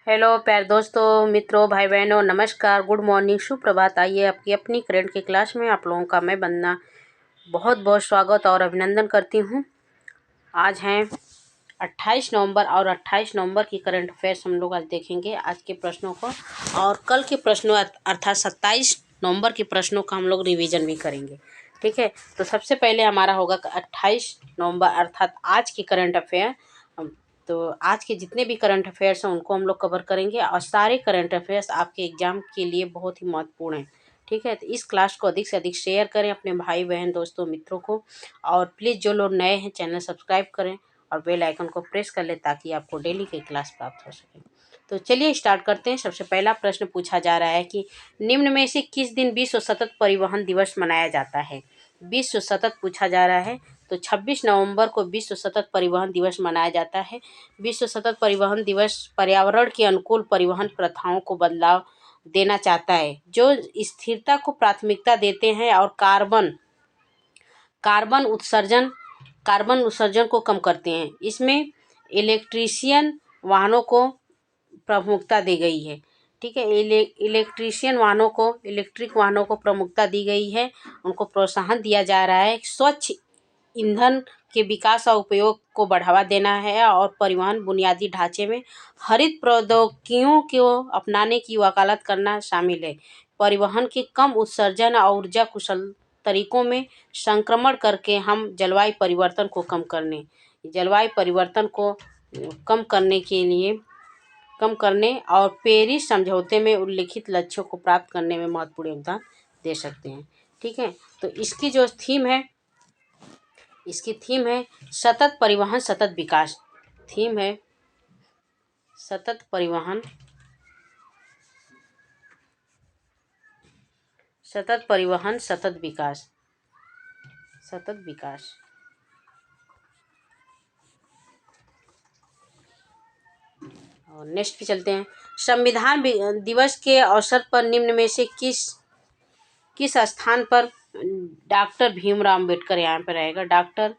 Hello प्यारे दोस्तों, मित्रों, भाई बहनों, नमस्कार, गुड मॉर्निंग, सुप्रभात। आइए आपकी अपनी करंट की क्लास में आप लोगों का मैं वंदना बहुत बहुत स्वागत और अभिनंदन करती हूँ। आज हैं 28 नवंबर और 28 नवंबर की करंट अफेयर्स हम लोग आज देखेंगे आज के प्रश्नों को, और कल के प्रश्नों अर्थात 27 नवंबर के प्रश्नों का हम लोग रिवीजन भी करेंगे। ठीक है, तो सबसे पहले हमारा होगा 28 नवंबर अर्थात आज की करंट अफेयर। तो आज के जितने भी करंट अफेयर्स हैं उनको हम लोग कवर करेंगे, और सारे करंट अफेयर्स आपके एग्जाम के लिए बहुत ही महत्वपूर्ण हैं। ठीक है, तो इस क्लास को अधिक से अधिक शेयर करें अपने भाई बहन दोस्तों मित्रों को, और प्लीज़ जो लोग नए हैं चैनल सब्सक्राइब करें और बेल आइकन को प्रेस कर ले ताकि आपको डेली की क्लास प्राप्त हो सके। तो चलिए स्टार्ट करते हैं। सबसे पहला प्रश्न पूछा जा रहा है कि निम्न में से किस दिन विश्व सतत परिवहन दिवस मनाया जाता है। विश्व सतत पूछा जा रहा है, तो 26 नवंबर को विश्व सतत परिवहन दिवस मनाया जाता है। विश्व सतत परिवहन दिवस पर्यावरण के अनुकूल परिवहन प्रथाओं को बदलाव देना चाहता है, जो स्थिरता को प्राथमिकता देते हैं और कार्बन उत्सर्जन को कम करते हैं। इसमें इलेक्ट्रिशियन वाहनों को प्रमुखता दी गई है। ठीक है, इलेक्ट्रिक वाहनों को प्रमुखता दी गई है, उनको प्रोत्साहन दिया जा रहा है। स्वच्छ ईंधन के विकास और उपयोग को बढ़ावा देना है, और परिवहन बुनियादी ढांचे में हरित प्रौद्योगिकियों को अपनाने की वकालत करना शामिल है। परिवहन के कम उत्सर्जन और ऊर्जा कुशल तरीकों में संक्रमण करके हम जलवायु परिवर्तन को कम करने और पेरिस समझौते में उल्लिखित लक्ष्यों को प्राप्त करने में महत्वपूर्ण योगदान दे सकते हैं। ठीक है, तो इसकी थीम है सतत परिवहन सतत विकास। थीम है सतत परिवहन सतत विकास। और नेक्स्ट पे चलते हैं। संविधान दिवस के अवसर पर निम्न में से किस स्थान पर डॉक्टर भीमराव अम्बेडकर, यहाँ पर रहेगा डॉक्टर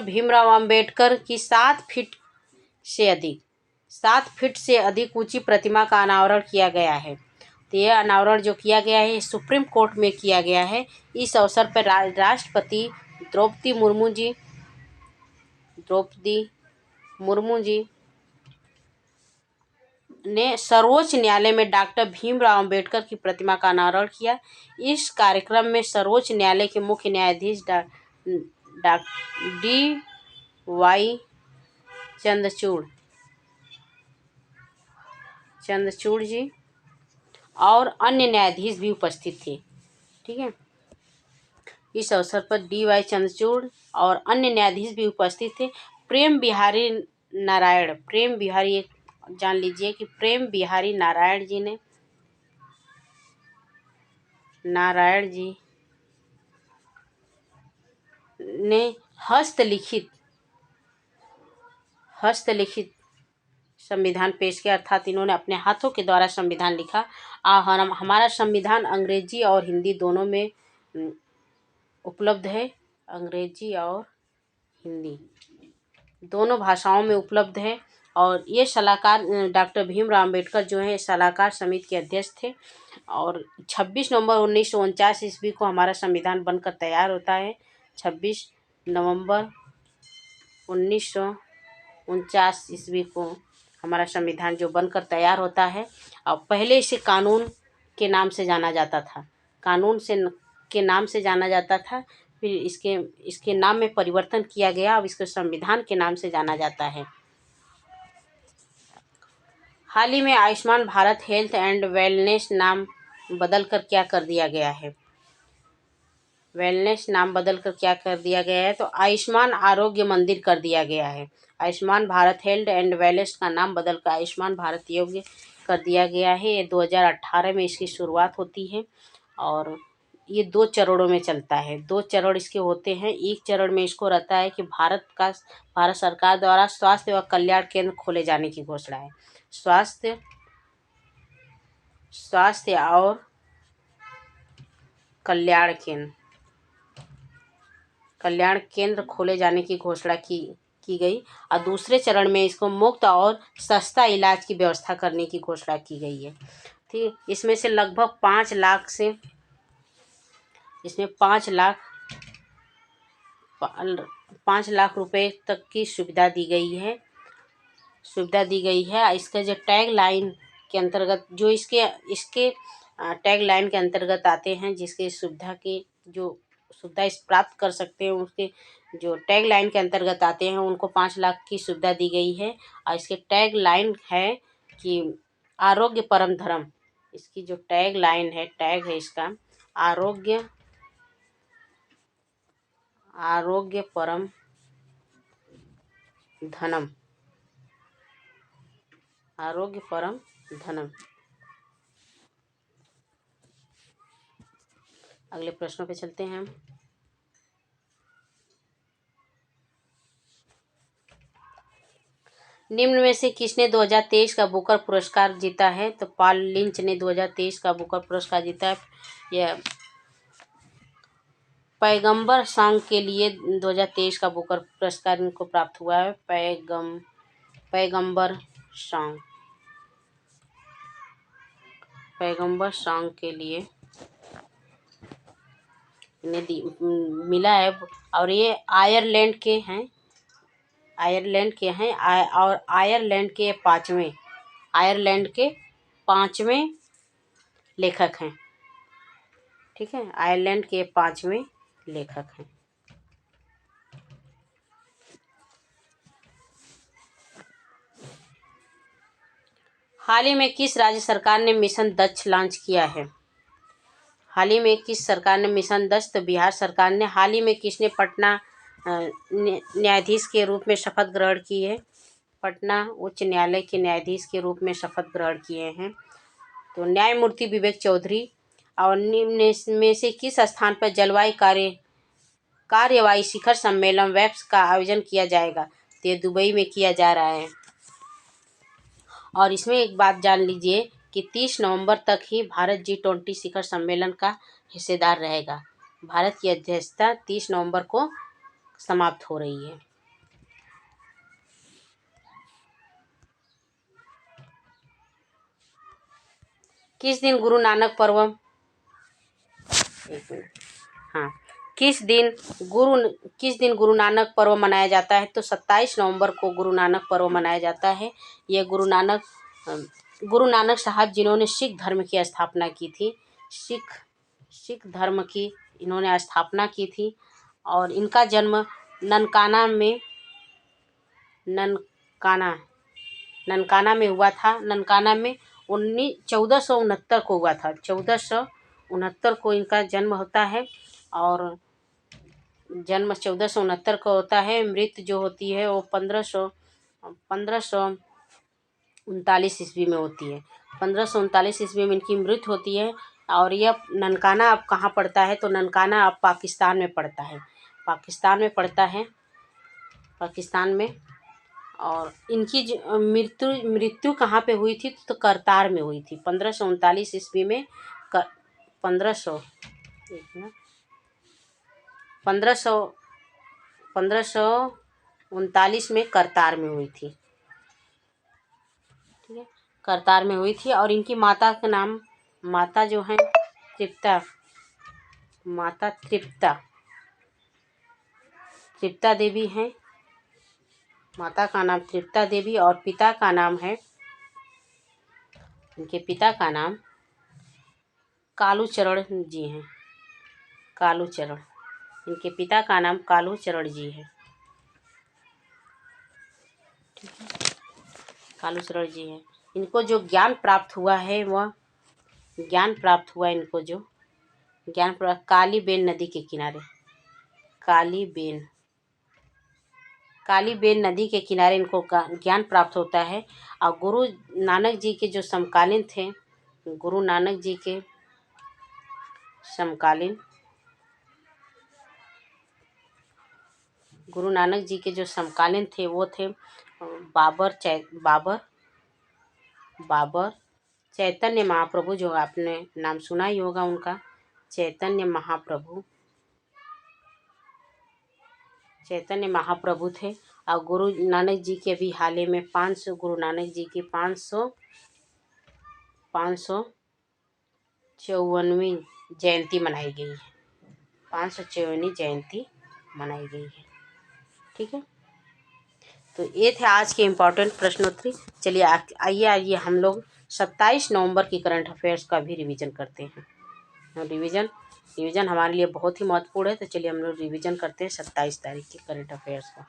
भीमराव अम्बेडकर की 7 फीट से अधिक ऊंची प्रतिमा का अनावरण किया गया है। तो यह अनावरण जो किया गया है सुप्रीम कोर्ट में किया गया है। इस अवसर पर राष्ट्रपति द्रौपदी मुर्मू जी ने सर्वोच्च न्यायालय में डॉक्टर भीमराव अम्बेडकर की प्रतिमा का अनावरण किया। इस कार्यक्रम में सर्वोच्च न्यायालय के मुख्य न्यायाधीश डी.वाई. चंद्रचूड़ जी और अन्य न्यायाधीश भी उपस्थित थे। ठीक है, इस अवसर पर डी.वाई. चंद्रचूड़ और अन्य न्यायाधीश भी उपस्थित थे। प्रेम बिहारी जान लीजिए कि प्रेम बिहारी नारायण जी ने हस्तलिखित संविधान पेश किया, अर्थात इन्होंने अपने हाथों के द्वारा संविधान लिखा। हमारा संविधान अंग्रेजी और हिंदी दोनों में उपलब्ध है। अंग्रेजी और हिंदी दोनों भाषाओं में उपलब्ध है। और ये सलाहकार डॉक्टर भीमराव अम्बेडकर जो है सलाहकार समिति के अध्यक्ष थे। और 26 नवंबर 1949 ईस्वी को हमारा संविधान बनकर तैयार होता है। 26 नवंबर 1949 ईस्वी को हमारा संविधान जो बनकर तैयार होता है। और पहले इसे कानून के नाम से जाना जाता था। फिर इसके नाम में परिवर्तन किया गया। अब इसको संविधान के नाम से जाना जाता है। हाल ही में Ayushman Bharat health and wellness नाम बदलकर क्या कर दिया गया है। तो आयुष्मान आरोग्य मंदिर कर दिया गया है। Ayushman Bharat health and wellness का नाम बदलकर आयुष्मान भारत योग्य कर दिया गया है। ये 2018 में इसकी शुरुआत होती है, और ये 2 चरणों में चलता है। 2 चरण इसके होते हैं। एक चरण में इसको रहता है कि भारत सरकार द्वारा स्वास्थ्य व कल्याण केंद्र खोले जाने की घोषणा है। स्वास्थ्य और कल्याण केंद्र खोले जाने की घोषणा की गई और दूसरे चरण में इसको मुफ्त और सस्ता इलाज की व्यवस्था करने की घोषणा की गई है। ठीक, इसमें से लगभग 5 लाख रुपए तक की सुविधा दी गई है। इसका जो टैग लाइन के अंतर्गत जो इसके टैग लाइन के अंतर्गत आते हैं, जिसके सुविधा इस प्राप्त कर सकते हैं, उसके जो टैग लाइन के अंतर्गत आते हैं उनको 5 लाख की सुविधा दी गई है। और इसके टैग लाइन है कि आरोग्य परम धर्म। इसकी जो टैग है इसका आरोग्य परम धनम। अगले प्रश्नों पे चलते हैं हम। निम्न में से किसने 2023 का बुकर पुरस्कार जीता है? तो पॉल लिंच ने 2023 का बुकर पुरस्कार जीता है। यह पैगंबर सॉन्ग के लिए 2023 का बुकर पुरस्कार इनको प्राप्त हुआ है। पैगंबर सॉन्ग के लिए इन्हें मिला है। और ये आयरलैंड के हैं और आयरलैंड के पांचवें लेखक हैं। ठीक है, आयरलैंड के 5वें लेखक हैं। हाल ही में किस राज्य सरकार ने मिशन दक्ष लॉन्च किया है? हाल ही में किस सरकार ने मिशन दक्ष? तो बिहार सरकार ने। हाल ही में किसने पटना न्यायाधीश के रूप में शपथ ग्रहण की है? पटना उच्च न्यायालय के न्यायाधीश के रूप में शपथ ग्रहण किए हैं तो न्यायमूर्ति विवेक चौधरी। और निम्न में से किस स्थान पर जलवायु कार्यवाही शिखर सम्मेलन वेप्स का आयोजन किया जाएगा? तो ये दुबई में किया जा रहा है। और इसमें एक बात जान लीजिए कि 30 नवंबर तक ही भारत G20 शिखर सम्मेलन का हिस्सेदार रहेगा। भारत की अध्यक्षता 30 नवंबर को समाप्त हो रही है। किस दिन गुरु नानक पर्व मनाया जाता है? तो 27 नवंबर को गुरु नानक पर्व मनाया जाता है। यह गुरु नानक साहब जिन्होंने सिख धर्म की स्थापना की थी, सिख धर्म की इन्होंने स्थापना की थी। और इनका जन्म ननकाना में हुआ था। ननकाना में 1469 को हुआ था। 1469 को इनका जन्म होता है और जन्म 1469 को होता है। मृत्यु जो होती है वो 1539 ईस्वी में होती है। 1539 ईस्वी में इनकी मृत्यु होती है। और यह ननकाना अब कहाँ पड़ता है? तो ननकाना अब पाकिस्तान में पड़ता है। पाकिस्तान में। और इनकी मृत्यु कहाँ पे हुई थी? तो करतार में हुई थी। 1539 ईस्वी में 1539 में करतार में हुई थी। ठीक है, करतार में हुई थी। और इनकी माता का नाम जो है तृप्ता देवी हैं। माता का नाम तृप्ता देवी और पिता का नाम है, इनके पिता का नाम कालूचरण जी हैं। इनके पिता का नाम कालूचरण जी है। ठीक है, कालूचरण जी है। इनको जो ज्ञान प्राप्त हुआ है वह कालीबेन नदी के किनारे कालीबेन नदी के किनारे इनको ज्ञान प्राप्त होता है। और गुरु नानक जी के जो समकालीन थे, गुरु नानक जी के जो समकालीन थे वो थे बाबर चैतन्य महाप्रभु, जो आपने नाम सुना ही होगा उनका। चैतन्य महाप्रभु थे। और गुरु नानक जी के भी हाल ही में 500 गुरु नानक जी की 554वीं जयंती मनाई गई है। 554वीं जयंती मनाई गई है। ठीक है, तो ये थे आज के इम्पोर्टेंट प्रश्नोत्तरी। चलिए आइए हम लोग 27 नवंबर की करंट अफेयर्स का भी रिवीजन करते हैं। रिवीजन हमारे लिए बहुत ही महत्वपूर्ण है, तो चलिए हम लोग रिवीजन करते हैं 27 तारीख की करंट अफेयर्स को।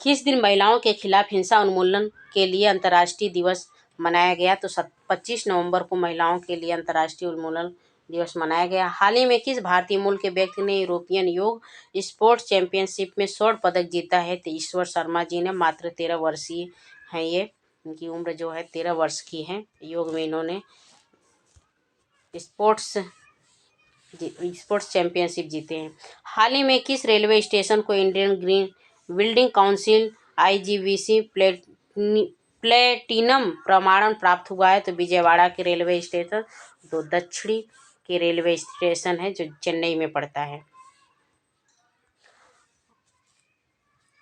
किस दिन महिलाओं के खिलाफ हिंसा उन्मूलन के लिए अंतर्राष्ट्रीय दिवस मनाया गया? तो 25 नवंबर को महिलाओं के लिए अंतर्राष्ट्रीय उन्मूलन दिवस मनाया गया। हाल ही में किस भारतीय मूल के व्यक्ति ने यूरोपियन योग स्पोर्ट्स चैंपियनशिप में स्वर्ण पदक जीता है? तो ईश्वर शर्मा जी ने। मात्र 13 वर्षीय हैं ये, इनकी उम्र जो है 13 वर्ष की है। योग में इन्होंने स्पोर्ट्स चैंपियनशिप जीते हैं। हाल ही में किस रेलवे स्टेशन को Indian green building council IGBC platinum प्रमाणन प्राप्त हुआ है? तो विजयवाड़ा के रेलवे स्टेशन, तो दक्षिणी के रेलवे स्टेशन है जो चेन्नई में पड़ता है।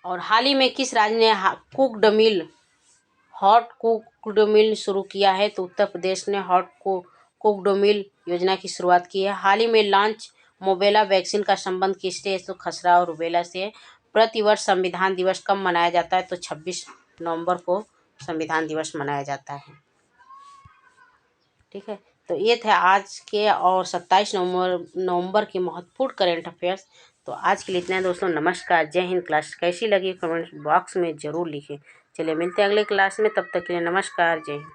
और हाल ही में किस राज्य ने हॉट कुकड मिल शुरू किया है? तो उत्तर प्रदेश ने हॉट कुकड मिल योजना की शुरुआत की है। हाल ही में लॉन्च मोबेला वैक्सीन का संबंध किससे है? तो खसरा और रूबेला से। प्रतिवर्ष संविधान दिवस कब मनाया जाता है? तो 26 नवंबर को संविधान दिवस मनाया जाता है। ठीक है, तो ये थे आज के और 27 नवंबर के महत्वपूर्ण करेंट अफेयर्स। तो आज के लिए इतना है दोस्तों। नमस्कार, जय हिंद। क्लास कैसी लगी कमेंट बॉक्स में ज़रूर लिखें। चलिए मिलते हैं अगले क्लास में, तब तक के लिए नमस्कार, जय हिंद।